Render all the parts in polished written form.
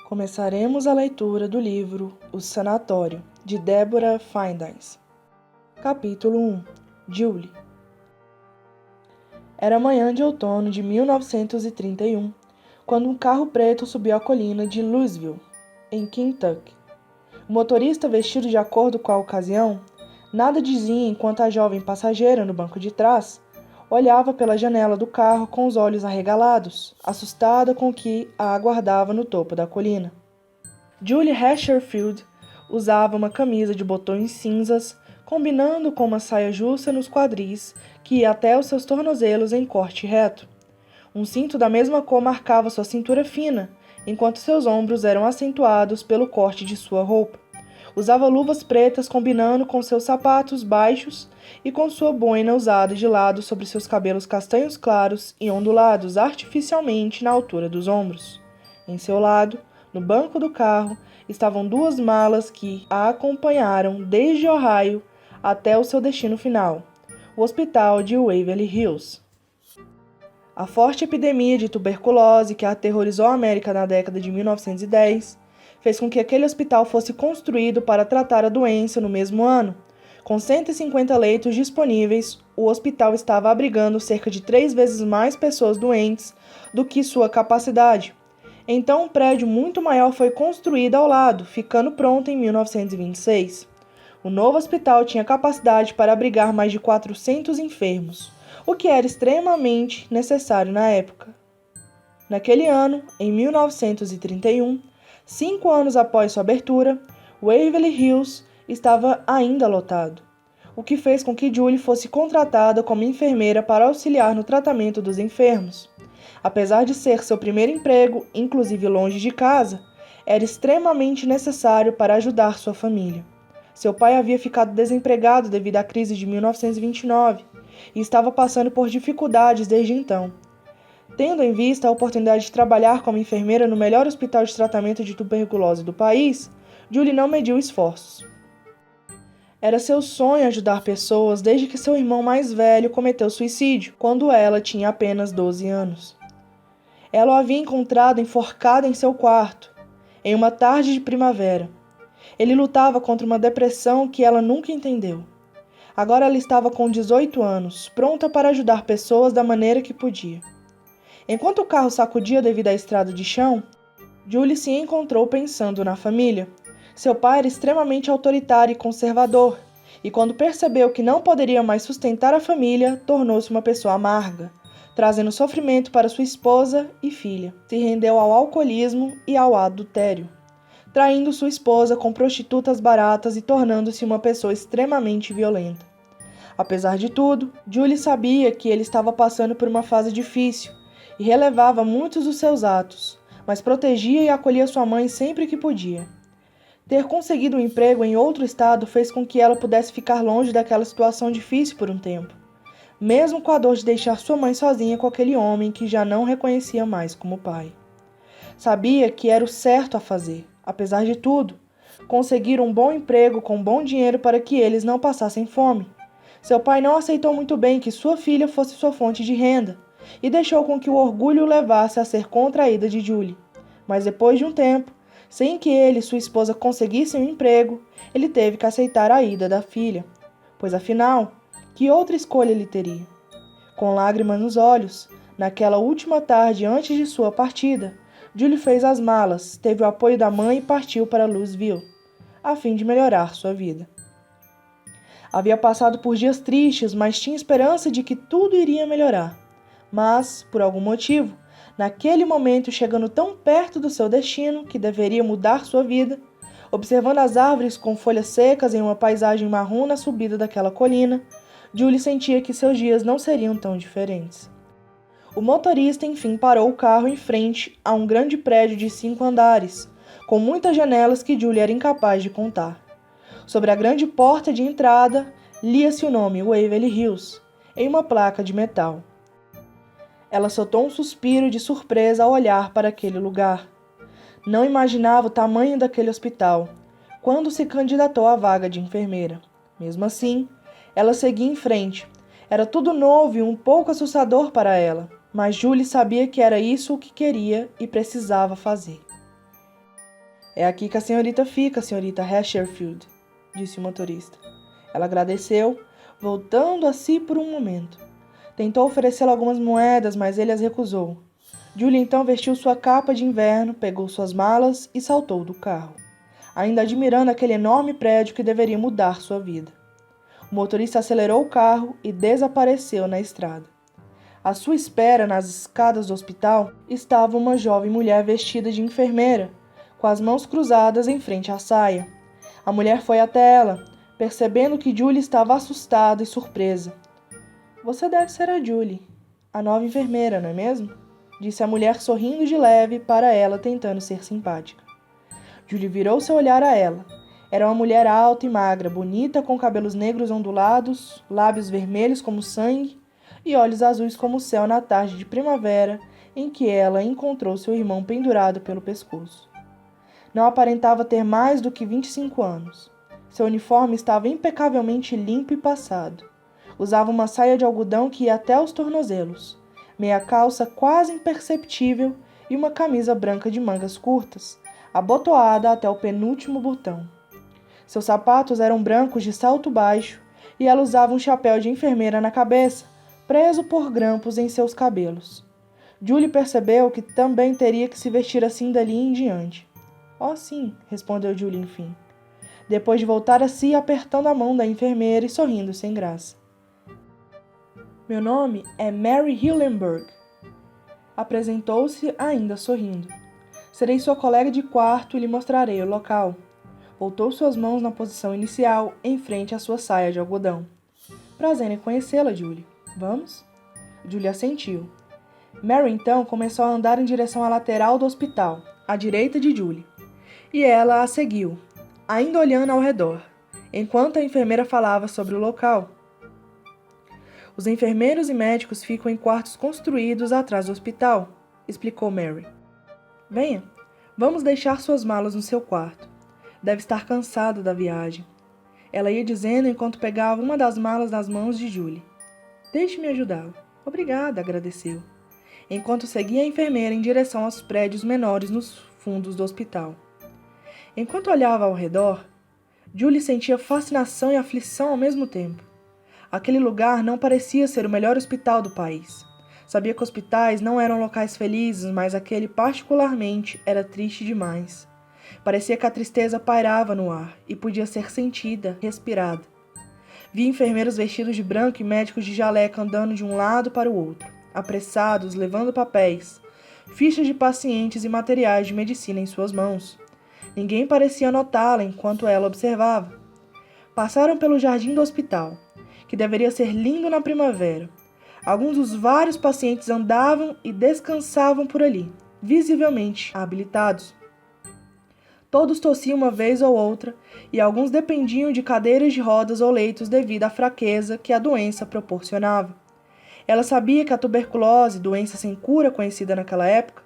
Começaremos a leitura do livro O Sanatório, de Deborah Feinstein. Capítulo 1. Julie. Era manhã de outono de 1931, quando um carro preto subiu a colina de Louisville, em Kentucky. O motorista, vestido de acordo com a ocasião, nada dizia enquanto a jovem passageira no banco de trás olhava pela janela do carro com os olhos arregalados, assustada com o que a aguardava no topo da colina. Julie Hasherfield usava uma camisa de botões cinzas, combinando com uma saia justa nos quadris que ia até os seus tornozelos em corte reto. Um cinto da mesma cor marcava sua cintura fina, enquanto seus ombros eram acentuados pelo corte de sua roupa. Usava luvas pretas combinando com seus sapatos baixos e com sua boina usada de lado sobre seus cabelos castanhos claros e ondulados artificialmente na altura dos ombros. Em seu lado, no banco do carro, estavam duas malas que a acompanharam desde Ohio até o seu destino final, o hospital de Waverly Hills. A forte epidemia de tuberculose que aterrorizou a América na década de 1910 fez com que aquele hospital fosse construído para tratar a doença no mesmo ano. Com 150 leitos disponíveis, o hospital estava abrigando cerca de 3 vezes mais pessoas doentes do que sua capacidade. Então, um prédio muito maior foi construído ao lado, ficando pronto em 1926. O novo hospital tinha capacidade para abrigar mais de 400 enfermos, o que era extremamente necessário na época. Naquele ano, em 1931, 5 anos após sua abertura, Waverly Hills estava ainda lotado, o que fez com que Julie fosse contratada como enfermeira para auxiliar no tratamento dos enfermos. Apesar de ser seu primeiro emprego, inclusive longe de casa, era extremamente necessário para ajudar sua família. Seu pai havia ficado desempregado devido à crise de 1929 e estava passando por dificuldades desde então. Tendo em vista a oportunidade de trabalhar como enfermeira no melhor hospital de tratamento de tuberculose do país, Julie não mediu esforços. Era seu sonho ajudar pessoas desde que seu irmão mais velho cometeu suicídio, quando ela tinha apenas 12 anos. Ela o havia encontrado enforcado em seu quarto, em uma tarde de primavera. Ele lutava contra uma depressão que ela nunca entendeu. Agora ela estava com 18 anos, pronta para ajudar pessoas da maneira que podia. Enquanto o carro sacudia devido à estrada de chão, Julie se encontrou pensando na família. Seu pai era extremamente autoritário e conservador, e quando percebeu que não poderia mais sustentar a família, tornou-se uma pessoa amarga, trazendo sofrimento para sua esposa e filha. Se rendeu ao alcoolismo e ao adultério, traindo sua esposa com prostitutas baratas e tornando-se uma pessoa extremamente violenta. Apesar de tudo, Julie sabia que ele estava passando por uma fase difícil e relevava muitos dos seus atos, mas protegia e acolhia sua mãe sempre que podia. Ter conseguido um emprego em outro estado fez com que ela pudesse ficar longe daquela situação difícil por um tempo, mesmo com a dor de deixar sua mãe sozinha com aquele homem que já não reconhecia mais como pai. Sabia que era o certo a fazer, apesar de tudo, conseguir um bom emprego com bom dinheiro para que eles não passassem fome. Seu pai não aceitou muito bem que sua filha fosse sua fonte de renda, e deixou com que o orgulho o levasse a ser contra a ida de Julie. Mas depois de um tempo, sem que ele e sua esposa conseguissem um emprego, ele teve que aceitar a ida da filha, pois afinal, que outra escolha ele teria? Com lágrimas nos olhos, naquela última tarde antes de sua partida, Julie fez as malas, teve o apoio da mãe e partiu para Louisville, a fim de melhorar sua vida. Havia passado por dias tristes, mas tinha esperança de que tudo iria melhorar. Mas, por algum motivo, naquele momento, chegando tão perto do seu destino, que deveria mudar sua vida, observando as árvores com folhas secas em uma paisagem marrom na subida daquela colina, Julie sentia que seus dias não seriam tão diferentes. O motorista, enfim, parou o carro em frente a um grande prédio de 5 andares, com muitas janelas que Julie era incapaz de contar. Sobre a grande porta de entrada, lia-se o nome Waverly Hills, em uma placa de metal. Ela soltou um suspiro de surpresa ao olhar para aquele lugar. Não imaginava o tamanho daquele hospital, quando se candidatou à vaga de enfermeira. Mesmo assim, ela seguia em frente. Era tudo novo e um pouco assustador para ela, mas Julie sabia que era isso o que queria e precisava fazer. É aqui que a senhorita fica, senhorita Hasherfield, disse o motorista. Ela agradeceu, voltando a si por um momento. Tentou oferecê-lo algumas moedas, mas ele as recusou. Julie então vestiu sua capa de inverno, pegou suas malas e saltou do carro, ainda admirando aquele enorme prédio que deveria mudar sua vida. O motorista acelerou o carro e desapareceu na estrada. À sua espera, nas escadas do hospital, estava uma jovem mulher vestida de enfermeira, com as mãos cruzadas em frente à saia. A mulher foi até ela, percebendo que Julie estava assustada e surpresa. Você deve ser a Julie, a nova enfermeira, não é mesmo? Disse a mulher sorrindo de leve para ela, tentando ser simpática. Julie virou seu olhar a ela. Era uma mulher alta e magra, bonita, com cabelos negros ondulados, lábios vermelhos como sangue e olhos azuis como o céu na tarde de primavera em que ela encontrou seu irmão pendurado pelo pescoço. Não aparentava ter mais do que 25 anos. Seu uniforme estava impecavelmente limpo e passado. Usava uma saia de algodão que ia até os tornozelos, meia calça quase imperceptível e uma camisa branca de mangas curtas, abotoada até o penúltimo botão. Seus sapatos eram brancos de salto baixo e ela usava um chapéu de enfermeira na cabeça, preso por grampos em seus cabelos. Julie percebeu que também teria que se vestir assim dali em diante. Oh, sim, respondeu Julie enfim, depois de voltar a si apertando a mão da enfermeira e sorrindo sem graça. Meu nome é Mary Hillenburg. Apresentou-se ainda sorrindo. Serei sua colega de quarto e lhe mostrarei o local. Voltou suas mãos na posição inicial, em frente à sua saia de algodão. Prazer em conhecê-la, Julie. Vamos? Julie assentiu. Mary então começou a andar em direção à lateral do hospital, à direita de Julie. E ela a seguiu, ainda olhando ao redor, enquanto a enfermeira falava sobre o local. Os enfermeiros e médicos ficam em quartos construídos atrás do hospital, explicou Mary. Venha, vamos deixar suas malas no seu quarto. Deve estar cansado da viagem. Ela ia dizendo enquanto pegava uma das malas nas mãos de Julie. Deixe-me ajudá-lo. Obrigada, agradeceu, enquanto seguia a enfermeira em direção aos prédios menores nos fundos do hospital. Enquanto olhava ao redor, Julie sentia fascinação e aflição ao mesmo tempo. Aquele lugar não parecia ser o melhor hospital do país. Sabia que hospitais não eram locais felizes, mas aquele particularmente era triste demais. Parecia que a tristeza pairava no ar e podia ser sentida, respirada. Via enfermeiros vestidos de branco e médicos de jaleca andando de um lado para o outro, apressados, levando papéis, fichas de pacientes e materiais de medicina em suas mãos. Ninguém parecia notá-la enquanto ela observava. Passaram pelo jardim do hospital, que deveria ser lindo na primavera. Alguns dos vários pacientes andavam e descansavam por ali, visivelmente habilitados. Todos tossiam uma vez ou outra, e alguns dependiam de cadeiras de rodas ou leitos devido à fraqueza que a doença proporcionava. Ela sabia que a tuberculose, doença sem cura conhecida naquela época,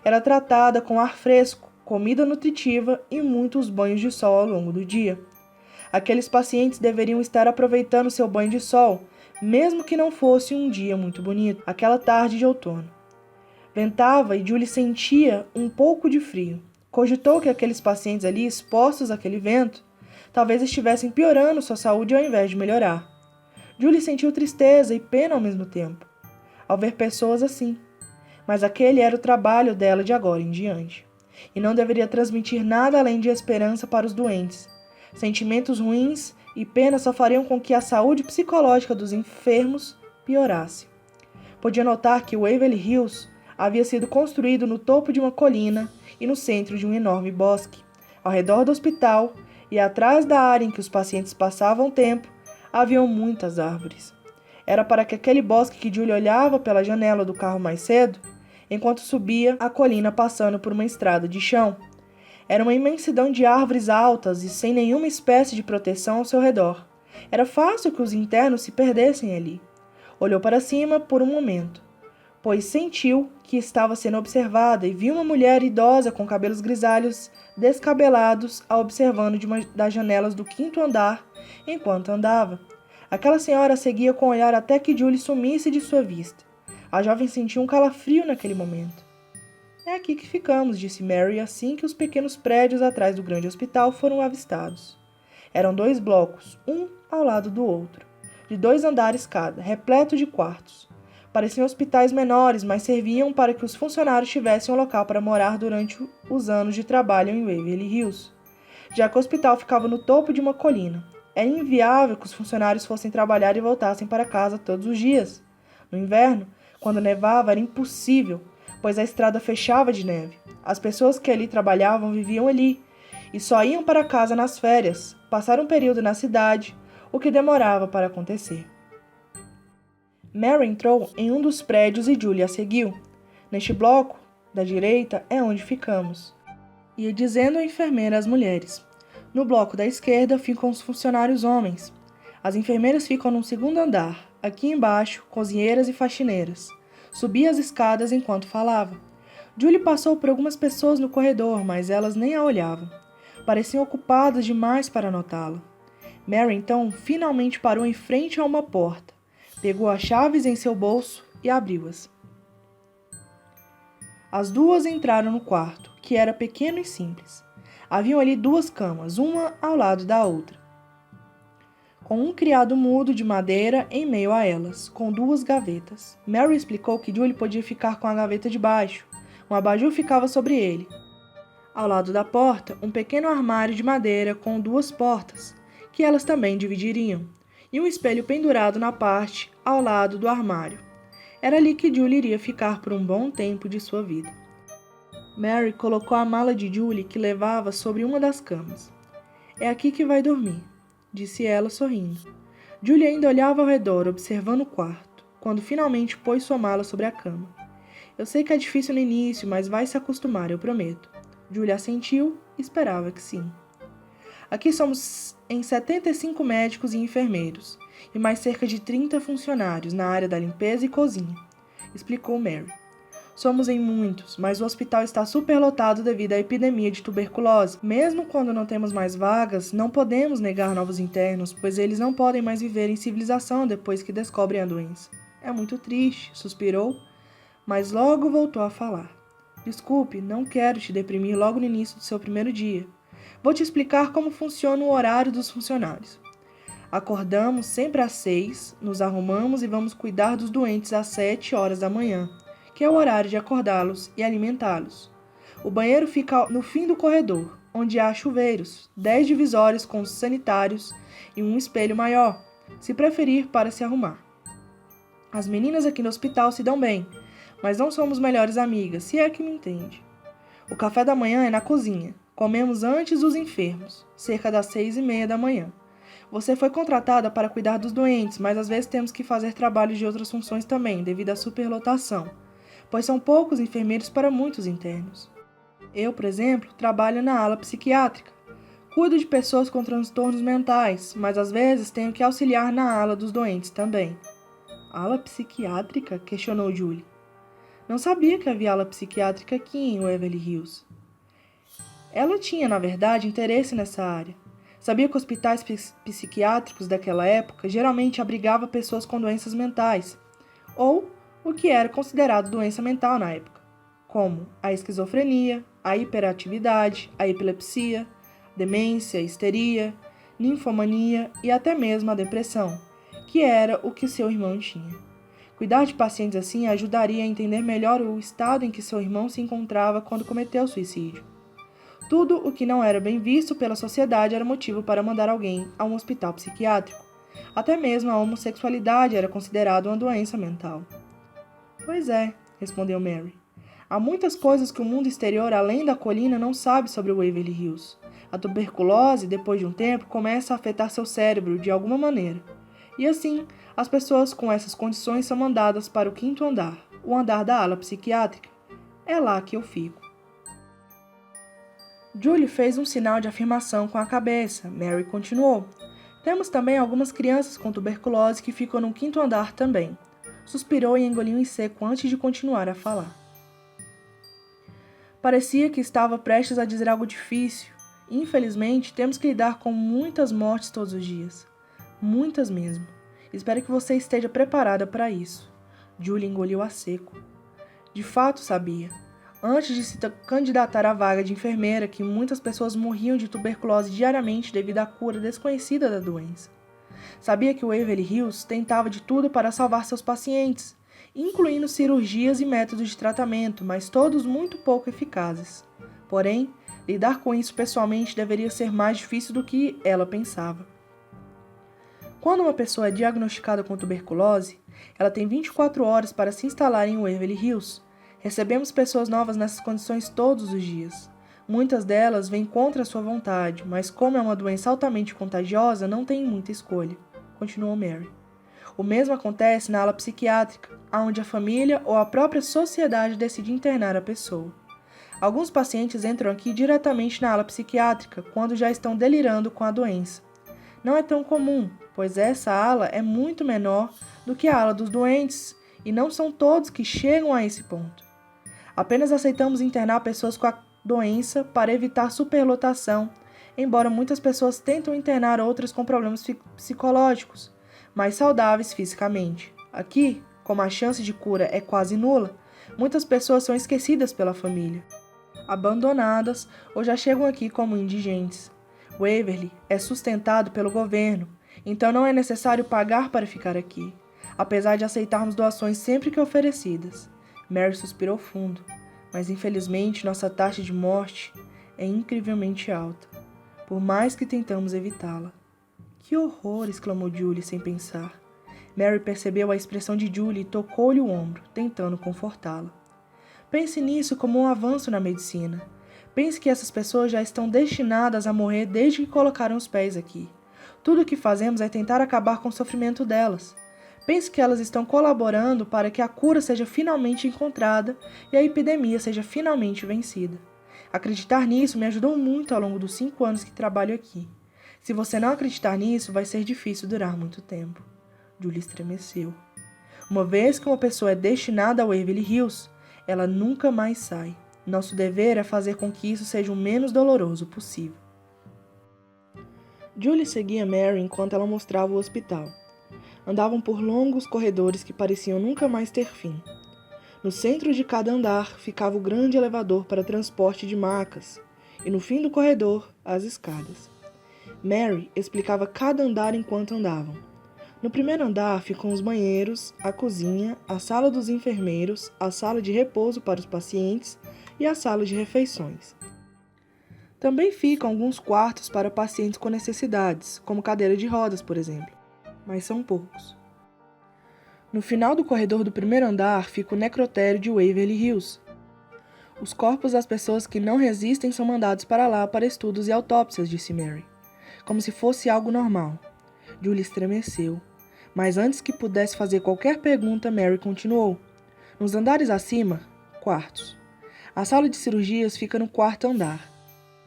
era tratada com ar fresco, comida nutritiva e muitos banhos de sol ao longo do dia. Aqueles pacientes deveriam estar aproveitando seu banho de sol, mesmo que não fosse um dia muito bonito, aquela tarde de outono. Ventava e Julie sentia um pouco de frio. Cogitou que aqueles pacientes ali, expostos àquele vento, talvez estivessem piorando sua saúde ao invés de melhorar. Julie sentiu tristeza e pena ao mesmo tempo, ao ver pessoas assim. Mas aquele era o trabalho dela de agora em diante, e não deveria transmitir nada além de esperança para os doentes. Sentimentos ruins e pena só fariam com que a saúde psicológica dos enfermos piorasse. Podia notar que Waverly Hills havia sido construído no topo de uma colina e no centro de um enorme bosque. Ao redor do hospital e atrás da área em que os pacientes passavam tempo, haviam muitas árvores. Era para que aquele bosque que Julie olhava pela janela do carro mais cedo, enquanto subia a colina passando por uma estrada de chão. Era uma imensidão de árvores altas e sem nenhuma espécie de proteção ao seu redor. Era fácil que os internos se perdessem ali. Olhou para cima por um momento, pois sentiu que estava sendo observada e viu uma mulher idosa com cabelos grisalhos descabelados a observando de uma das janelas do 5º andar enquanto andava. Aquela senhora seguia com o olhar até que Julie sumisse de sua vista. A jovem sentiu um calafrio naquele momento. É aqui que ficamos, disse Mary assim que os pequenos prédios atrás do grande hospital foram avistados. Eram 2 blocos, um ao lado do outro, de 2 andares cada, repleto de quartos. Pareciam hospitais menores, mas serviam para que os funcionários tivessem um local para morar durante os anos de trabalho em Waverly Hills, já que o hospital ficava no topo de uma colina. Era inviável que os funcionários fossem trabalhar e voltassem para casa todos os dias. No inverno, quando nevava, era impossível, pois a estrada fechava de neve. As pessoas que ali trabalhavam viviam ali e só iam para casa nas férias, passar um período na cidade, o que demorava para acontecer. Mary entrou em um dos prédios e Julie a seguiu. Neste bloco, da direita, é onde ficamos. Ia dizendo a enfermeira às mulheres. No bloco da esquerda ficam os funcionários homens. As enfermeiras ficam no segundo andar, aqui embaixo, cozinheiras e faxineiras. Subia as escadas enquanto falava. Julie passou por algumas pessoas no corredor, mas elas nem a olhavam. Pareciam ocupadas demais para notá-la. Mary, então, finalmente parou em frente a uma porta. Pegou as chaves em seu bolso e abriu-as. As duas entraram no quarto, que era pequeno e simples. Haviam ali 2 camas, uma ao lado da outra, com um criado mudo de madeira em meio a elas, com 2 gavetas. Mary explicou que Julie podia ficar com a gaveta de baixo. Um abajur ficava sobre ele. Ao lado da porta, um pequeno armário de madeira com 2 portas, que elas também dividiriam, e um espelho pendurado na parte ao lado do armário. Era ali que Julie iria ficar por um bom tempo de sua vida. Mary colocou a mala de Julie que levava sobre uma das camas. É aqui que vai dormir, disse ela sorrindo. Julie ainda olhava ao redor, observando o quarto, quando finalmente pôs sua mala sobre a cama. Eu sei que é difícil no início, mas vai se acostumar, eu prometo. Julie assentiu e esperava que sim. Aqui somos em 75 médicos e enfermeiros, e mais cerca de 30 funcionários na área da limpeza e cozinha, explicou Mary. Somos em muitos, mas o hospital está superlotado devido à epidemia de tuberculose. Mesmo quando não temos mais vagas, não podemos negar novos internos, pois eles não podem mais viver em civilização depois que descobrem a doença. É muito triste, suspirou, mas logo voltou a falar. Desculpe, não quero te deprimir logo no início do seu primeiro dia. Vou te explicar como funciona o horário dos funcionários. Acordamos sempre às 6, nos arrumamos e vamos cuidar dos doentes às 7 horas da manhã, que é o horário de acordá-los e alimentá-los. O banheiro fica no fim do corredor, onde há chuveiros, 10 divisórios com sanitários e um espelho maior, se preferir para se arrumar. As meninas aqui no hospital se dão bem, mas não somos melhores amigas, se é que me entende. O café da manhã é na cozinha. Comemos antes dos enfermos, cerca das 6:30 da manhã. Você foi contratada para cuidar dos doentes, mas às vezes temos que fazer trabalhos de outras funções também, devido à superlotação, pois são poucos enfermeiros para muitos internos. Eu, por exemplo, trabalho na ala psiquiátrica. Cuido de pessoas com transtornos mentais, mas às vezes tenho que auxiliar na ala dos doentes também. Ala psiquiátrica? Questionou Julie. Não sabia que havia ala psiquiátrica aqui em Waverly Hills. Ela tinha, na verdade, interesse nessa área. Sabia que hospitais psiquiátricos daquela época geralmente abrigavam pessoas com doenças mentais, ou o que era considerado doença mental na época, como a esquizofrenia, a hiperatividade, a epilepsia, demência, histeria, ninfomania e até mesmo a depressão, que era o que seu irmão tinha. Cuidar de pacientes assim ajudaria a entender melhor o estado em que seu irmão se encontrava quando cometeu o suicídio. Tudo o que não era bem visto pela sociedade era motivo para mandar alguém a um hospital psiquiátrico. Até mesmo a homossexualidade era considerada uma doença mental. Pois é, respondeu Mary. Há muitas coisas que o mundo exterior, além da colina, não sabe sobre o Waverly Hills. A tuberculose, depois de um tempo, começa a afetar seu cérebro de alguma maneira. E assim, as pessoas com essas condições são mandadas para o 5º andar, o andar da ala psiquiátrica. É lá que eu fico. Julie fez um sinal de afirmação com a cabeça. Mary continuou. Temos também algumas crianças com tuberculose que ficam no 5º andar também. Suspirou e engoliu em seco antes de continuar a falar. Parecia que estava prestes a dizer algo difícil. Infelizmente, temos que lidar com muitas mortes todos os dias. Muitas mesmo. Espero que você esteja preparada para isso. Julie engoliu a seco. De fato, sabia. antes de se candidatar à vaga de enfermeira, que muitas pessoas morriam de tuberculose diariamente devido à cura desconhecida da doença. Sabia que o Waverly Hills tentava de tudo para salvar seus pacientes, incluindo cirurgias e métodos de tratamento, mas todos muito pouco eficazes. Porém, lidar com isso pessoalmente deveria ser mais difícil do que ela pensava. Quando uma pessoa é diagnosticada com tuberculose, ela tem 24 horas para se instalar em Waverly Hills. Recebemos pessoas novas nessas condições todos os dias. Muitas delas vêm contra a sua vontade, mas como é uma doença altamente contagiosa, não tem muita escolha, continuou Mary. O mesmo acontece na ala psiquiátrica, onde a família ou a própria sociedade decide internar a pessoa. Alguns pacientes entram aqui diretamente na ala psiquiátrica quando já estão delirando com a doença. Não é tão comum, pois essa ala é muito menor do que a ala dos doentes, e não são todos que chegam a esse ponto. Apenas aceitamos internar pessoas com a doença para evitar superlotação, embora muitas pessoas tentam internar outras com problemas psicológicos, mais saudáveis fisicamente. Aqui, como a chance de cura é quase nula, muitas pessoas são esquecidas pela família, abandonadas ou já chegam aqui como indigentes. Waverly é sustentado pelo governo, então não é necessário pagar para ficar aqui, apesar de aceitarmos doações sempre que oferecidas. Mary suspirou fundo, mas infelizmente nossa taxa de morte é incrivelmente alta, por mais que tentamos evitá-la. Que horror! Exclamou Julie sem pensar. Mary percebeu a expressão de Julie e tocou-lhe o ombro, tentando confortá-la. Pense nisso como um avanço na medicina. Pense que essas pessoas já estão destinadas a morrer desde que colocaram os pés aqui. Tudo o que fazemos é tentar acabar com o sofrimento delas. Pense que elas estão colaborando para que a cura seja finalmente encontrada e a epidemia seja finalmente vencida. Acreditar nisso me ajudou muito ao longo dos 5 anos que trabalho aqui. Se você não acreditar nisso, vai ser difícil durar muito tempo. Julie estremeceu. Uma vez que uma pessoa é destinada ao Waverly Hills, ela nunca mais sai. Nosso dever é fazer com que isso seja o menos doloroso possível. Julie seguia Mary enquanto ela mostrava o hospital. Andavam por longos corredores que pareciam nunca mais ter fim. No centro de cada andar ficava o grande elevador para transporte de macas, e no fim do corredor, as escadas. Mary explicava cada andar enquanto andavam. No primeiro andar ficam os banheiros, a cozinha, a sala dos enfermeiros, a sala de repouso para os pacientes e a sala de refeições. Também ficam alguns quartos para pacientes com necessidades, como cadeira de rodas, por exemplo, mas são poucos. No final do corredor do primeiro andar fica o necrotério de Waverly Hills. Os corpos das pessoas que não resistem são mandados para lá para estudos e autópsias, disse Mary, como se fosse algo normal. Julie estremeceu, mas antes que pudesse fazer qualquer pergunta, Mary continuou. Nos andares acima, quartos. A sala de cirurgias fica no quarto andar.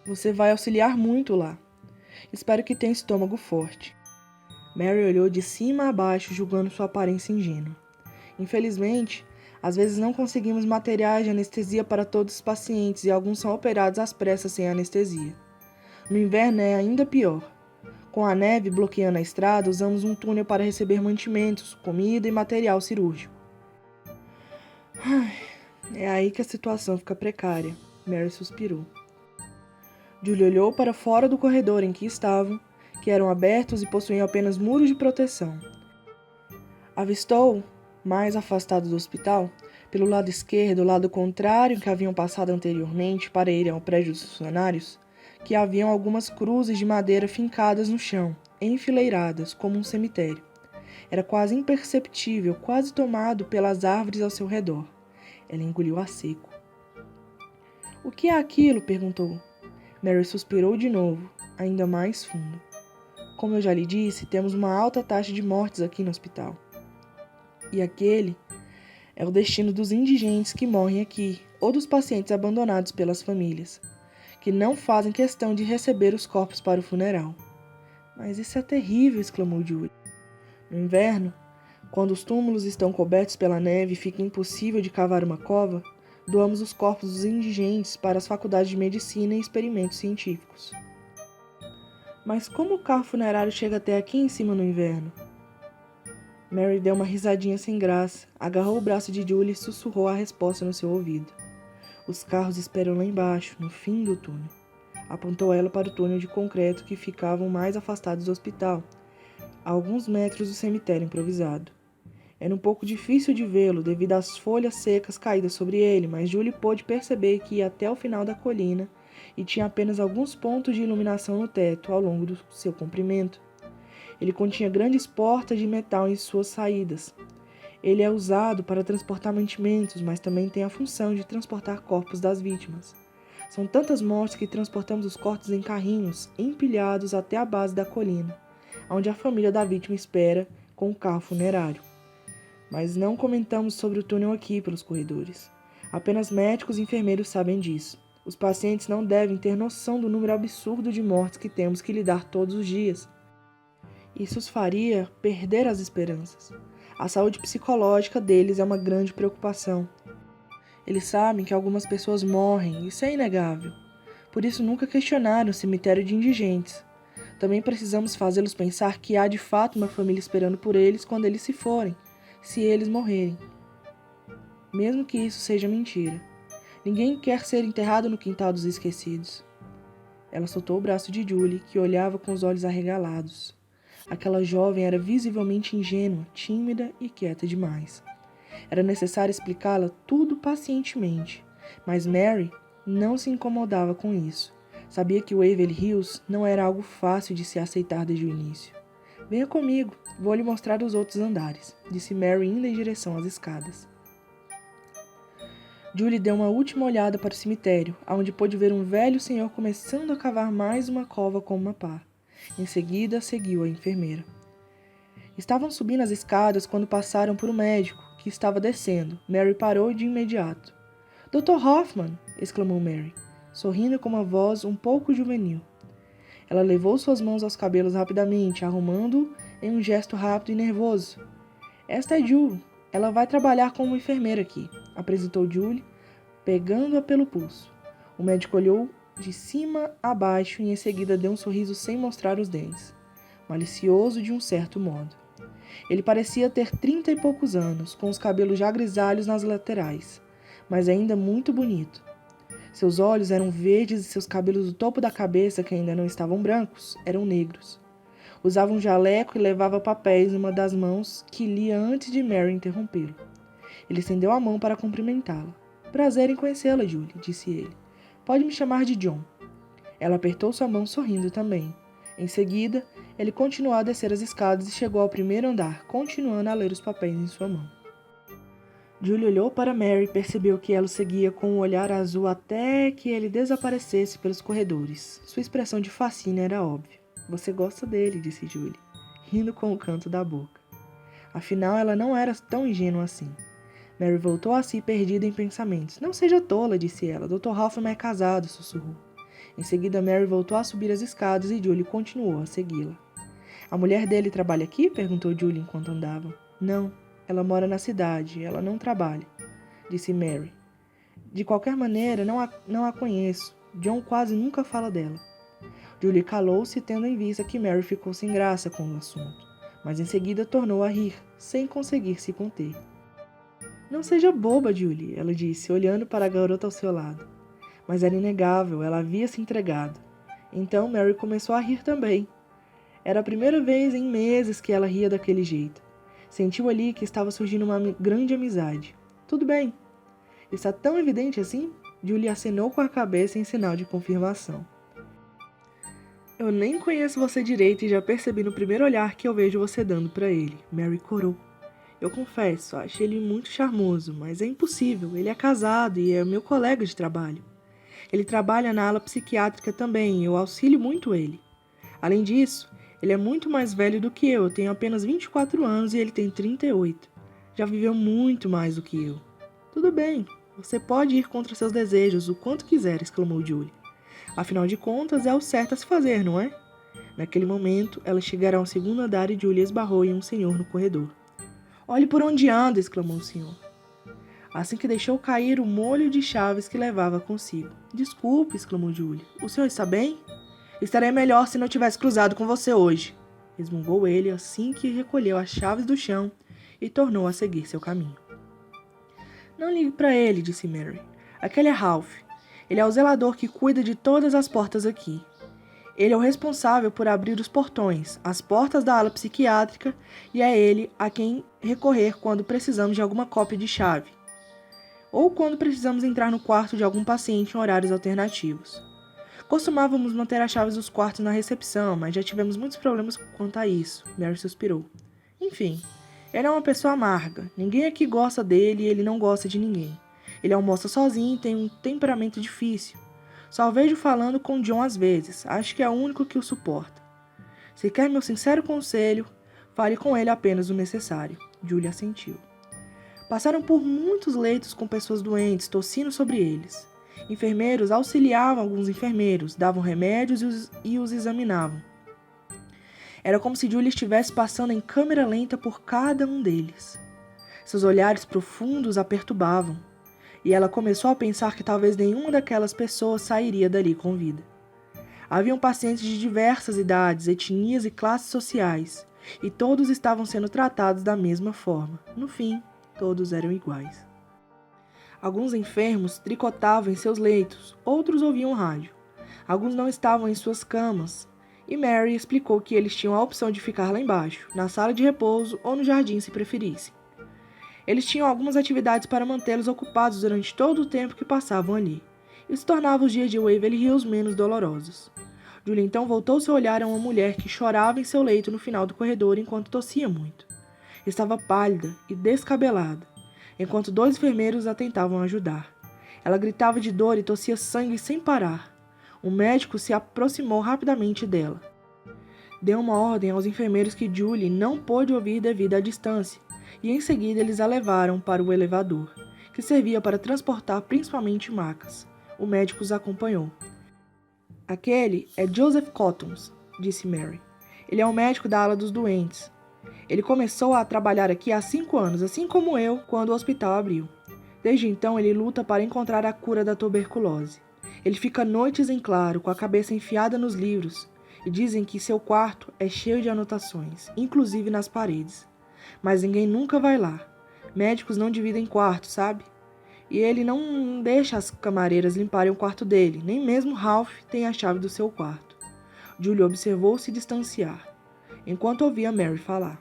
Você vai auxiliar muito lá. Espero que tenha estômago forte. Mary olhou de cima a baixo, julgando sua aparência ingênua. Infelizmente, às vezes não conseguimos materiais de anestesia para todos os pacientes e alguns são operados às pressas sem anestesia. No inverno é ainda pior. Com a neve bloqueando a estrada, usamos um túnel para receber mantimentos, comida e material cirúrgico. É aí que a situação fica precária. Mary suspirou. Julie olhou para fora do corredor em que estavam, que eram abertos e possuíam apenas muros de proteção. Avistou, mais afastado do hospital, pelo lado esquerdo, o lado contrário que haviam passado anteriormente para ir ao prédio dos funcionários, que haviam algumas cruzes de madeira fincadas no chão, enfileiradas, como um cemitério. Era quase imperceptível, quase tomado pelas árvores ao seu redor. Ela engoliu a seco. — O que é aquilo? Perguntou. Mary suspirou de novo, ainda mais fundo. Como eu já lhe disse, temos uma alta taxa de mortes aqui no hospital. E aquele é o destino dos indigentes que morrem aqui, ou dos pacientes abandonados pelas famílias, que não fazem questão de receber os corpos para o funeral. Mas isso é terrível, exclamou Julie. No inverno, quando os túmulos estão cobertos pela neve e fica impossível de cavar uma cova, doamos os corpos dos indigentes para as faculdades de medicina e experimentos científicos. Mas como o carro funerário chega até aqui em cima no inverno? Mary deu uma risadinha sem graça, agarrou o braço de Julie e sussurrou a resposta no seu ouvido. Os carros esperam lá embaixo, no fim do túnel. Apontou ela para o túnel de concreto que ficavam mais afastados do hospital, a alguns metros do cemitério improvisado. Era um pouco difícil de vê-lo devido às folhas secas caídas sobre ele, mas Julie pôde perceber que ia até o final da colina e tinha apenas alguns pontos de iluminação no teto ao longo do seu comprimento. Ele continha grandes portas de metal em suas saídas. Ele é usado para transportar mantimentos, mas também tem a função de transportar corpos das vítimas. São tantas mortes que transportamos os corpos em carrinhos, empilhados até a base da colina, onde a família da vítima espera com o carro funerário. Mas não comentamos sobre o túnel aqui pelos corredores. Apenas médicos e enfermeiros sabem disso. Os pacientes não devem ter noção do número absurdo de mortes que temos que lidar todos os dias. Isso os faria perder as esperanças. A saúde psicológica deles é uma grande preocupação. Eles sabem que algumas pessoas morrem, isso é inegável. Por isso nunca questionaram o cemitério de indigentes. Também precisamos fazê-los pensar que há de fato uma família esperando por eles quando eles se forem, se eles morrerem. Mesmo que isso seja mentira. Ninguém quer ser enterrado no quintal dos esquecidos. Ela soltou o braço de Julie, que olhava com os olhos arregalados. Aquela jovem era visivelmente ingênua, tímida e quieta demais. Era necessário explicá-la tudo pacientemente, mas Mary não se incomodava com isso. Sabia que Waverly Hills não era algo fácil de se aceitar desde o início. Venha comigo, vou lhe mostrar os outros andares, disse Mary indo em direção às escadas. Julie deu uma última olhada para o cemitério, onde pôde ver um velho senhor começando a cavar mais uma cova com uma pá. Em seguida, seguiu a enfermeira. Estavam subindo as escadas quando passaram por um médico, que estava descendo. Mary parou de imediato. Dr. Hoffman! Exclamou Mary, sorrindo com uma voz um pouco juvenil. Ela levou suas mãos aos cabelos rapidamente, arrumando-o em um gesto rápido e nervoso. Esta é Julie. Ela vai trabalhar como enfermeira aqui, apresentou Julie, pegando-a pelo pulso. O médico olhou de cima a baixo e em seguida deu um sorriso sem mostrar os dentes, malicioso de um certo modo. Ele parecia ter 30 e poucos anos, com os cabelos já grisalhos nas laterais, mas ainda muito bonito. Seus olhos eram verdes e seus cabelos do topo da cabeça, que ainda não estavam brancos, eram negros. Usava um jaleco e levava papéis numa das mãos que lia antes de Mary interrompê-lo. Ele estendeu a mão para cumprimentá-la. Prazer em conhecê-la, Julie, disse ele. Pode me chamar de John. Ela apertou sua mão sorrindo também. Em seguida, ele continuou a descer as escadas e chegou ao primeiro andar, continuando a ler os papéis em sua mão. Julie olhou para Mary e percebeu que ela o seguia com um olhar azul até que ele desaparecesse pelos corredores. Sua expressão de fascínio era óbvia. Você gosta dele, disse Julie, rindo com o canto da boca. Afinal, ela não era tão ingênua assim. Mary voltou a si perdida em pensamentos. Não seja tola, disse ela. Dr. Hoffman é casado, sussurrou. Em seguida, Mary voltou a subir as escadas e Julie continuou a segui-la. A mulher dele trabalha aqui? Perguntou Julie enquanto andavam. Não, ela mora na cidade, ela não trabalha, disse Mary. De qualquer maneira, não a conheço. John quase nunca fala dela. Julie calou-se, tendo em vista que Mary ficou sem graça com o assunto, mas em seguida tornou a rir, sem conseguir se conter. Não seja boba, Julie, ela disse, olhando para a garota ao seu lado. Mas era inegável, ela havia se entregado. Então Mary começou a rir também. Era a primeira vez em meses que ela ria daquele jeito. Sentiu ali que estava surgindo uma grande amizade. Tudo bem. Está tão evidente assim? Julie acenou com a cabeça em sinal de confirmação. Eu nem conheço você direito e já percebi no primeiro olhar que eu vejo você dando para ele. Mary corou. Eu confesso, acho ele muito charmoso, mas é impossível. Ele é casado e é meu colega de trabalho. Ele trabalha na ala psiquiátrica também e eu auxilio muito ele. Além disso, ele é muito mais velho do que eu tenho apenas 24 anos e ele tem 38. Já viveu muito mais do que eu. Tudo bem, você pode ir contra seus desejos o quanto quiser, exclamou Julie. Afinal de contas, é o certo a se fazer, não é? Naquele momento, elas chegaram ao segundo andar e Julie esbarrou em um senhor no corredor. Olhe por onde anda, exclamou o senhor. Assim que deixou cair o molho de chaves que levava consigo. Desculpe, exclamou Julie. O senhor está bem? Estaria melhor se não tivesse cruzado com você hoje, resmungou ele assim que recolheu as chaves do chão e tornou a seguir seu caminho. Não ligue para ele, disse Mary. Aquele é Ralph. Ele é o zelador que cuida de todas as portas aqui. Ele é o responsável por abrir os portões, as portas da ala psiquiátrica, e é ele a quem recorrer quando precisamos de alguma cópia de chave, ou quando precisamos entrar no quarto de algum paciente em horários alternativos. Costumávamos manter as chaves dos quartos na recepção, mas já tivemos muitos problemas quanto a isso, Mary suspirou. Enfim, ele é uma pessoa amarga. Ninguém aqui gosta dele e ele não gosta de ninguém. Ele almoça sozinho e tem um temperamento difícil. Só o vejo falando com John às vezes. Acho que é o único que o suporta. Se quer meu sincero conselho, fale com ele apenas o necessário. Julie assentiu. Passaram por muitos leitos com pessoas doentes, tossindo sobre eles. Enfermeiros auxiliavam alguns enfermeiros, davam remédios e os examinavam. Era como se Julie estivesse passando em câmera lenta por cada um deles. Seus olhares profundos a perturbavam, e ela começou a pensar que talvez nenhuma daquelas pessoas sairia dali com vida. Haviam pacientes de diversas idades, etnias e classes sociais, e todos estavam sendo tratados da mesma forma. No fim, todos eram iguais. Alguns enfermos tricotavam em seus leitos, outros ouviam rádio. Alguns não estavam em suas camas, e Mary explicou que eles tinham a opção de ficar lá embaixo, na sala de repouso ou no jardim se preferissem. Eles tinham algumas atividades para mantê-los ocupados durante todo o tempo que passavam ali. Isso tornava os dias de Waverly Hills menos dolorosos. Julie então voltou seu olhar a uma mulher que chorava em seu leito no final do corredor enquanto tossia muito. Estava pálida e descabelada, enquanto dois enfermeiros a tentavam ajudar. Ela gritava de dor e tossia sangue sem parar. O médico se aproximou rapidamente dela. Deu uma ordem aos enfermeiros que Julie não pôde ouvir devido à distância, e em seguida eles a levaram para o elevador, que servia para transportar principalmente macas. O médico os acompanhou. Aquele é Joseph Cottons, disse Mary. Ele é o médico da ala dos doentes. Ele começou a trabalhar aqui há 5 anos, assim como eu, quando o hospital abriu. Desde então ele luta para encontrar a cura da tuberculose. Ele fica noites em claro, com a cabeça enfiada nos livros, e dizem que seu quarto é cheio de anotações, inclusive nas paredes. Mas ninguém nunca vai lá. Médicos não dividem quarto, sabe? E ele não deixa as camareiras limparem o quarto dele, nem mesmo Ralph tem a chave do seu quarto. Julie observou se distanciar, enquanto ouvia Mary falar.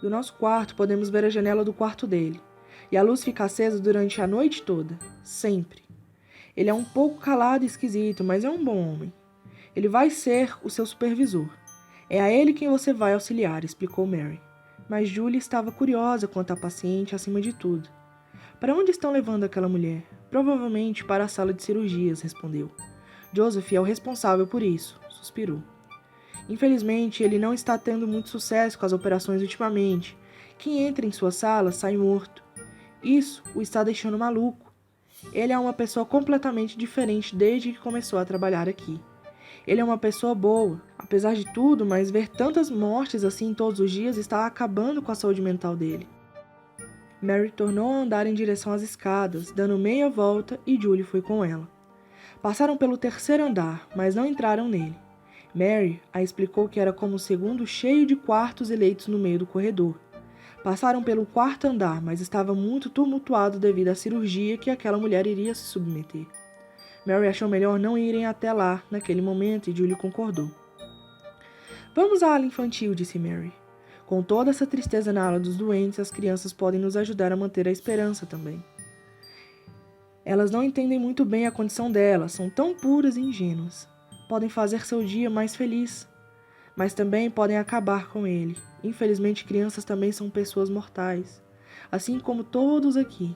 Do nosso quarto podemos ver a janela do quarto dele, e a luz fica acesa durante a noite toda, sempre. Ele é um pouco calado e esquisito, mas é um bom homem. Ele vai ser o seu supervisor. É a ele quem você vai auxiliar, explicou Mary. Mas Julie estava curiosa quanto à paciente acima de tudo. Para onde estão levando aquela mulher? Provavelmente para a sala de cirurgias, respondeu. Joseph é o responsável por isso, suspirou. Infelizmente, ele não está tendo muito sucesso com as operações ultimamente. Quem entra em sua sala sai morto. Isso o está deixando maluco. Ele é uma pessoa completamente diferente desde que começou a trabalhar aqui. Ele é uma pessoa boa, apesar de tudo, mas ver tantas mortes assim todos os dias está acabando com a saúde mental dele. Mary tornou a andar em direção às escadas, dando meia volta, e Julie foi com ela. Passaram pelo 3º andar, mas não entraram nele. Mary a explicou que era como um segundo cheio de quartos e leitos no meio do corredor. Passaram pelo 4º andar, mas estava muito tumultuado devido à cirurgia que aquela mulher iria se submeter. Mary achou melhor não irem até lá naquele momento e Julie concordou. Vamos à ala infantil, disse Mary. Com toda essa tristeza na ala dos doentes, as crianças podem nos ajudar a manter a esperança também. Elas não entendem muito bem a condição delas, são tão puras e ingênuas. Podem fazer seu dia mais feliz, mas também podem acabar com ele. Infelizmente, crianças também são pessoas mortais, assim como todos aqui,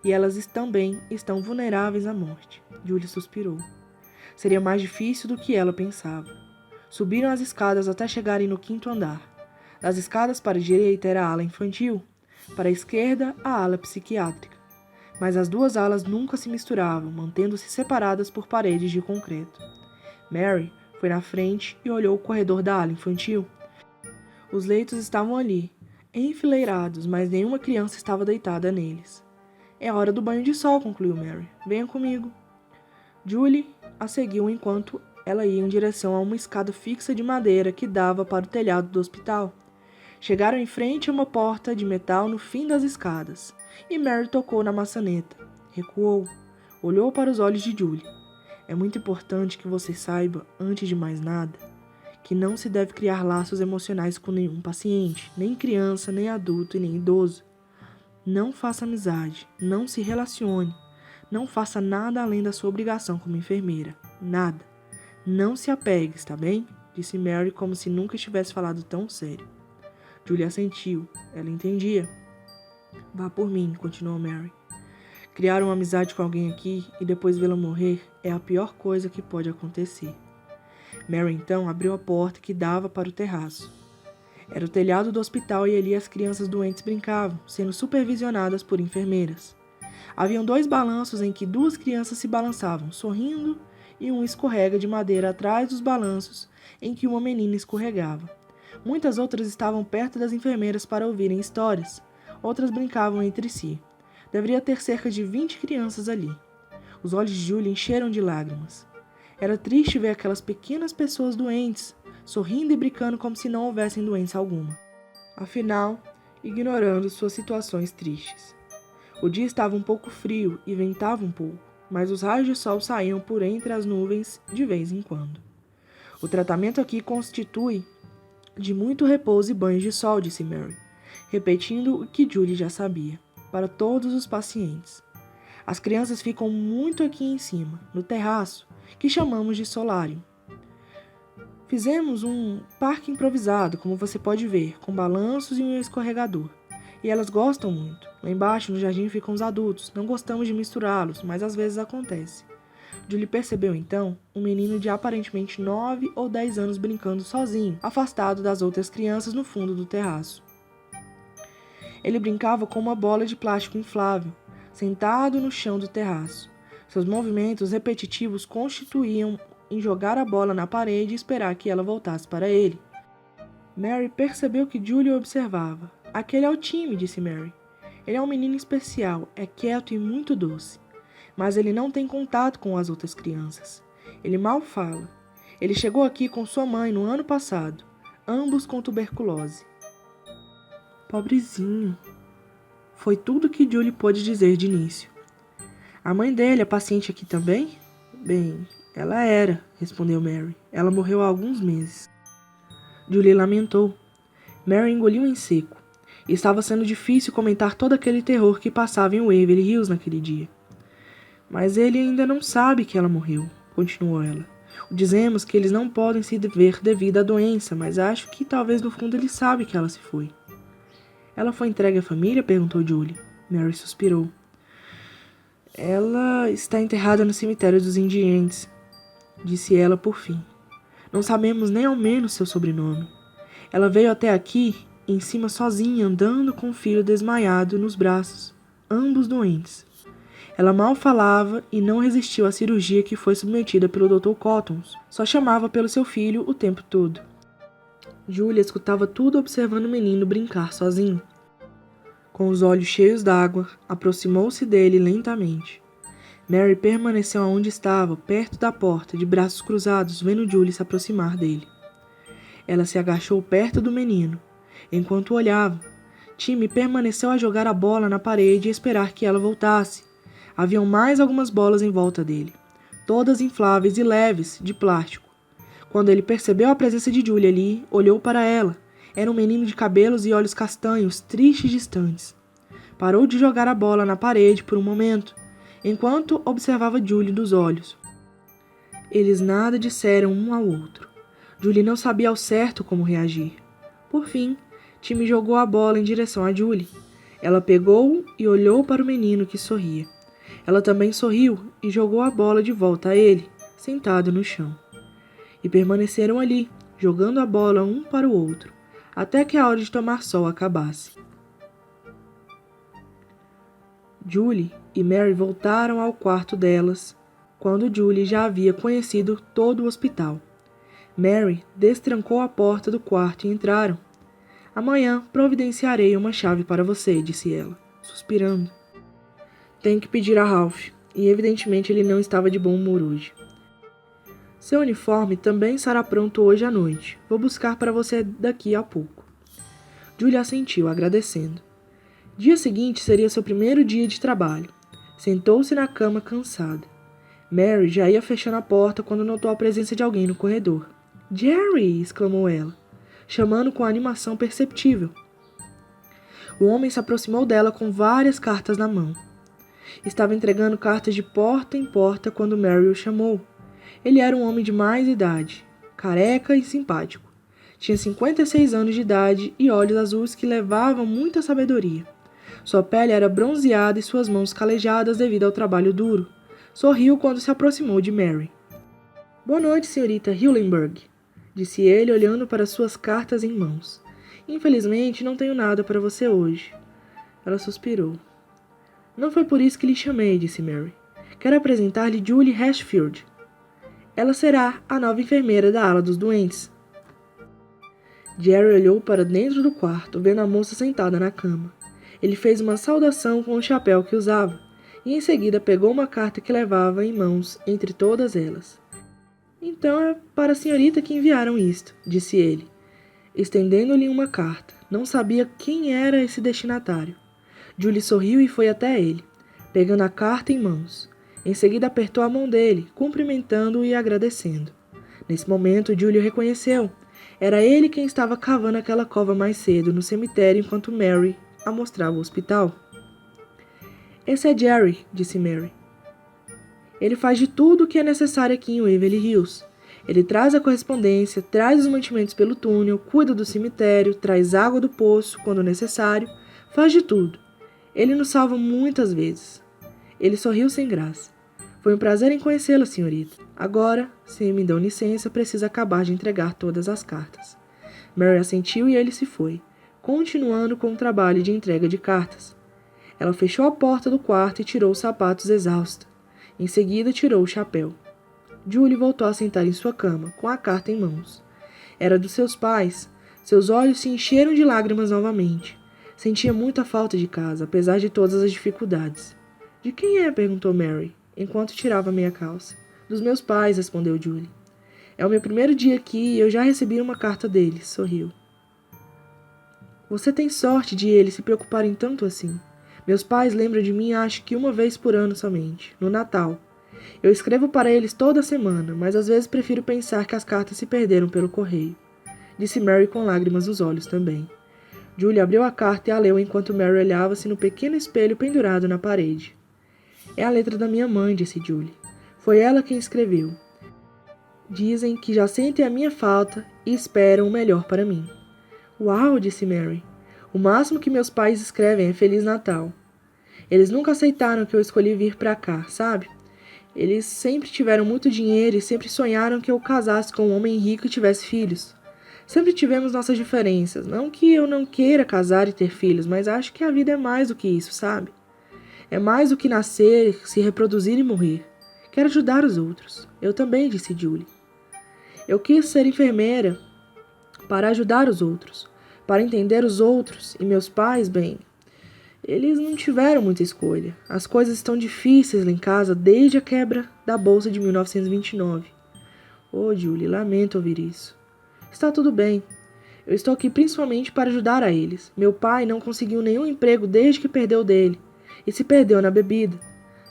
e elas também estão vulneráveis à morte. Julie suspirou. Seria mais difícil do que ela pensava. Subiram as escadas até chegarem no 5º andar. Das escadas para a direita era a ala infantil, para a esquerda a ala psiquiátrica. Mas as duas alas nunca se misturavam, mantendo-se separadas por paredes de concreto. Mary foi na frente e olhou o corredor da ala infantil. Os leitos estavam ali, enfileirados, mas nenhuma criança estava deitada neles. É a hora do banho de sol, concluiu Mary. Venha comigo. Julie a seguiu enquanto ela ia em direção a uma escada fixa de madeira que dava para o telhado do hospital. Chegaram em frente a uma porta de metal no fim das escadas, e Mary tocou na maçaneta. recuou, olhou para os olhos de Julie. É muito importante que você saiba, antes de mais nada, que não se deve criar laços emocionais com nenhum paciente, nem criança, nem adulto e nem idoso. Não faça amizade, não se relacione, não faça nada além da sua obrigação como enfermeira. Nada. Não se apegue, está bem? Disse Mary como se nunca estivesse falado tão sério. Julie assentiu. Ela entendia. Vá por mim, continuou Mary. Criar uma amizade com alguém aqui e depois vê-la morrer é a pior coisa que pode acontecer. Mary então abriu a porta que dava para o terraço. Era o telhado do hospital e ali as crianças doentes brincavam, sendo supervisionadas por enfermeiras. Haviam 2 balanços em que 2 crianças se balançavam, sorrindo, e um escorrega de madeira atrás dos balanços em que uma menina escorregava. Muitas outras estavam perto das enfermeiras para ouvirem histórias. Outras brincavam entre si. Deveria ter cerca de 20 crianças ali. Os olhos de Julie encheram de lágrimas. Era triste ver aquelas pequenas pessoas doentes, sorrindo e brincando como se não houvessem doença alguma. Afinal, ignorando suas situações tristes. O dia estava um pouco frio e ventava um pouco, mas os raios de sol saíam por entre as nuvens de vez em quando. O tratamento aqui constitui de muito repouso e banhos de sol, disse Mary, repetindo o que Julie já sabia, para todos os pacientes. As crianças ficam muito aqui em cima, no terraço, que chamamos de solário. Fizemos um parque improvisado, como você pode ver, com balanços e um escorregador. E elas gostam muito. Lá embaixo, no jardim, ficam os adultos. Não gostamos de misturá-los, mas às vezes acontece. Julie percebeu, então, um menino de aparentemente 9 ou 10 anos brincando sozinho, afastado das outras crianças no fundo do terraço. Ele brincava com uma bola de plástico inflável, sentado no chão do terraço. Seus movimentos repetitivos constituíam em jogar a bola na parede e esperar que ela voltasse para ele. Mary percebeu que Julie o observava. Aquele é o Timmy, disse Mary. Ele é um menino especial, é quieto e muito doce. Mas ele não tem contato com as outras crianças. Ele mal fala. Ele chegou aqui com sua mãe no ano passado, ambos com tuberculose. Pobrezinho. Foi tudo que Julie pôde dizer de início. A mãe dele é paciente aqui também? Bem, ela era, respondeu Mary. Ela morreu há alguns meses. Julie lamentou. Mary engoliu em seco. Estava sendo difícil comentar todo aquele terror que passava em Waverly Hills naquele dia. Mas ele ainda não sabe que ela morreu, continuou ela. Dizemos que eles não podem se ver devido à doença, mas acho que talvez no fundo ele sabe que ela se foi. Ela foi entregue à família? Perguntou Julie. Mary suspirou. Ela está enterrada no cemitério dos indigentes, disse ela por fim. Não sabemos nem ao menos seu sobrenome. Ela veio até aqui, em cima sozinha, andando com o filho desmaiado nos braços, ambos doentes. Ela mal falava e não resistiu à cirurgia que foi submetida pelo Dr. Cottons. Só chamava pelo seu filho o tempo todo. Julia escutava tudo observando o menino brincar sozinho. Com os olhos cheios d'água, aproximou-se dele lentamente. Mary permaneceu onde estava, perto da porta, de braços cruzados, vendo Julie se aproximar dele. Ela se agachou perto do menino. Enquanto olhava, Timmy permaneceu a jogar a bola na parede e esperar que ela voltasse. Haviam mais algumas bolas em volta dele, todas infláveis e leves, de plástico. Quando ele percebeu a presença de Julie ali, olhou para ela. Era um menino de cabelos e olhos castanhos, triste e distantes. Parou de jogar a bola na parede por um momento, enquanto observava Julie dos olhos. Eles nada disseram um ao outro. Julie não sabia ao certo como reagir. Por fim, Timmy jogou a bola em direção a Julie. Ela pegou-o e olhou para o menino que sorria. Ela também sorriu e jogou a bola de volta a ele, sentado no chão. E permaneceram ali, jogando a bola um para o outro, até que a hora de tomar sol acabasse. Julie e Mary voltaram ao quarto delas, quando Julie já havia conhecido todo o hospital. Mary destrancou a porta do quarto e entraram. Amanhã providenciarei uma chave para você, disse ela, suspirando. Tenho que pedir a Ralph, e evidentemente ele não estava de bom humor hoje. Seu uniforme também estará pronto hoje à noite. Vou buscar para você daqui a pouco. Julie assentiu, agradecendo. Dia seguinte seria seu primeiro dia de trabalho. Sentou-se na cama cansada. Mary já ia fechando a porta quando notou a presença de alguém no corredor. "Jerry!" exclamou ela, chamando com animação perceptível. O homem se aproximou dela com várias cartas na mão. Estava entregando cartas de porta em porta quando Mary o chamou. Ele era um homem de mais idade, careca e simpático. Tinha 56 anos de idade e olhos azuis que levavam muita sabedoria. Sua pele era bronzeada e suas mãos calejadas devido ao trabalho duro. Sorriu quando se aproximou de Mary. "Boa noite, senhorita Hillenburg", disse ele olhando para suas cartas em mãos. "Infelizmente, não tenho nada para você hoje." Ela suspirou. "Não foi por isso que lhe chamei", disse Mary. "Quero apresentar-lhe Julie Hatfield. Ela será a nova enfermeira da ala dos doentes." Jerry olhou para dentro do quarto, vendo a moça sentada na cama. Ele fez uma saudação com o chapéu que usava, e em seguida pegou uma carta que levava em mãos entre todas elas. "Então é para a senhorita que enviaram isto", disse ele, estendendo-lhe uma carta. Não sabia quem era esse destinatário. Julie sorriu e foi até ele, pegando a carta em mãos. Em seguida apertou a mão dele, cumprimentando-o e agradecendo. Nesse momento, Julie o reconheceu. Era ele quem estava cavando aquela cova mais cedo no cemitério enquanto Mary a mostrava o hospital. "Esse é Jerry", disse Mary. "Ele faz de tudo o que é necessário aqui em Waverly Hills. Ele traz a correspondência, traz os mantimentos pelo túnel, cuida do cemitério, traz água do poço quando necessário, faz de tudo. Ele nos salva muitas vezes." Ele sorriu sem graça. "Foi um prazer em conhecê-la, senhorita. Agora, se me dão licença, preciso acabar de entregar todas as cartas." Mary assentiu e ele se foi, continuando com o trabalho de entrega de cartas. Ela fechou a porta do quarto e tirou os sapatos exausta. Em seguida, tirou o chapéu. Julie voltou a sentar em sua cama, com a carta em mãos. Era dos seus pais. Seus olhos se encheram de lágrimas novamente. Sentia muita falta de casa, apesar de todas as dificuldades. "De quem é?" perguntou Mary, enquanto tirava meia calça. "Dos meus pais", respondeu Julie. "É o meu primeiro dia aqui e eu já recebi uma carta deles", sorriu. "Você tem sorte de eles se preocuparem tanto assim. Meus pais lembram de mim acho que uma vez por ano somente, no Natal. Eu escrevo para eles toda semana, mas às vezes prefiro pensar que as cartas se perderam pelo correio", disse Mary com lágrimas nos olhos também. Julie abriu a carta e a leu enquanto Mary olhava-se no pequeno espelho pendurado na parede. "É a letra da minha mãe", disse Julie. "Foi ela quem escreveu. Dizem que já sentem a minha falta e esperam o melhor para mim." "Uau", disse Mary. "O máximo que meus pais escrevem é Feliz Natal. Eles nunca aceitaram que eu escolhi vir para cá, sabe? Eles sempre tiveram muito dinheiro e sempre sonharam que eu casasse com um homem rico e tivesse filhos. Sempre tivemos nossas diferenças. Não que eu não queira casar e ter filhos, mas acho que a vida é mais do que isso, sabe? É mais do que nascer, se reproduzir e morrer. Quero ajudar os outros." "Eu também", disse Julie. "Eu quis ser enfermeira para ajudar os outros, para entender os outros, e meus pais, bem, eles não tiveram muita escolha. As coisas estão difíceis lá em casa desde a quebra da Bolsa de 1929. Oh, Julie, lamento ouvir isso." "Está tudo bem. Eu estou aqui principalmente para ajudar a eles. Meu pai não conseguiu nenhum emprego desde que perdeu o dele, e se perdeu na bebida.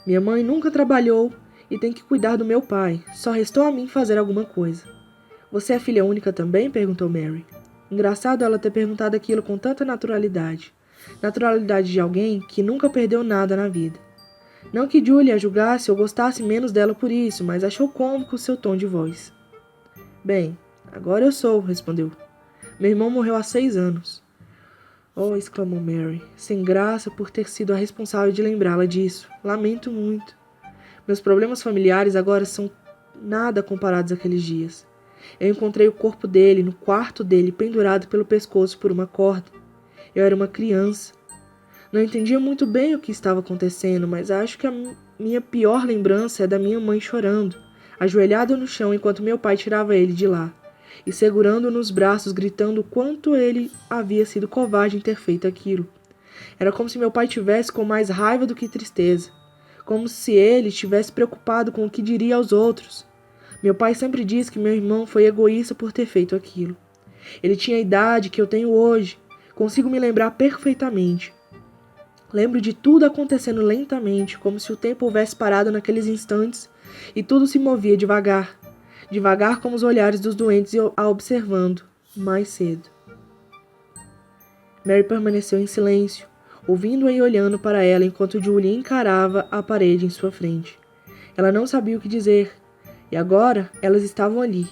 Minha mãe nunca trabalhou e tem que cuidar do meu pai. Só restou a mim fazer alguma coisa." "Você é filha única também?" perguntou Mary. Engraçado ela ter perguntado aquilo com tanta naturalidade. Naturalidade de alguém que nunca perdeu nada na vida. Não que Julie a julgasse ou gostasse menos dela por isso, mas achou cômico o seu tom de voz. "Bem, agora eu sou", respondeu. "Meu irmão morreu há 6 anos." "Oh", exclamou Mary, sem graça por ter sido a responsável de lembrá-la disso. "Lamento muito. Meus problemas familiares agora são nada comparados àqueles dias. Eu encontrei o corpo dele no quarto dele, pendurado pelo pescoço por uma corda. Eu era uma criança. Não entendia muito bem o que estava acontecendo, mas acho que a minha pior lembrança é da minha mãe chorando, ajoelhada no chão enquanto meu pai tirava ele de lá, e segurando-o nos braços, gritando o quanto ele havia sido covarde em ter feito aquilo. Era como se meu pai tivesse com mais raiva do que tristeza, como se ele estivesse preocupado com o que diria aos outros. Meu pai sempre disse que meu irmão foi egoísta por ter feito aquilo. Ele tinha a idade que eu tenho hoje. Consigo me lembrar perfeitamente. Lembro de tudo acontecendo lentamente, como se o tempo houvesse parado naqueles instantes e tudo se movia devagar, devagar como os olhares dos doentes a observando, mais cedo. Mary permaneceu em silêncio, ouvindo-a e olhando para ela enquanto Julie encarava a parede em sua frente. Ela não sabia o que dizer, e agora elas estavam ali,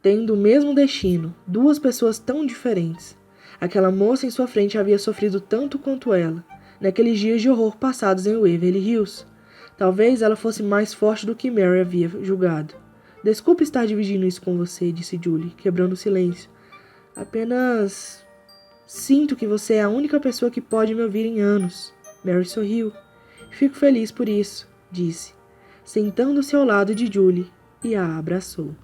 tendo o mesmo destino, duas pessoas tão diferentes. Aquela moça em sua frente havia sofrido tanto quanto ela, naqueles dias de horror passados em Waverly Hills. Talvez ela fosse mais forte do que Mary havia julgado. Desculpe estar dividindo isso com você, disse Julie, quebrando o silêncio. Apenas sinto que você é a única pessoa que pode me ouvir em anos. Mary sorriu. Fico feliz por isso, disse, sentando-se ao lado de Julie, e a abraçou.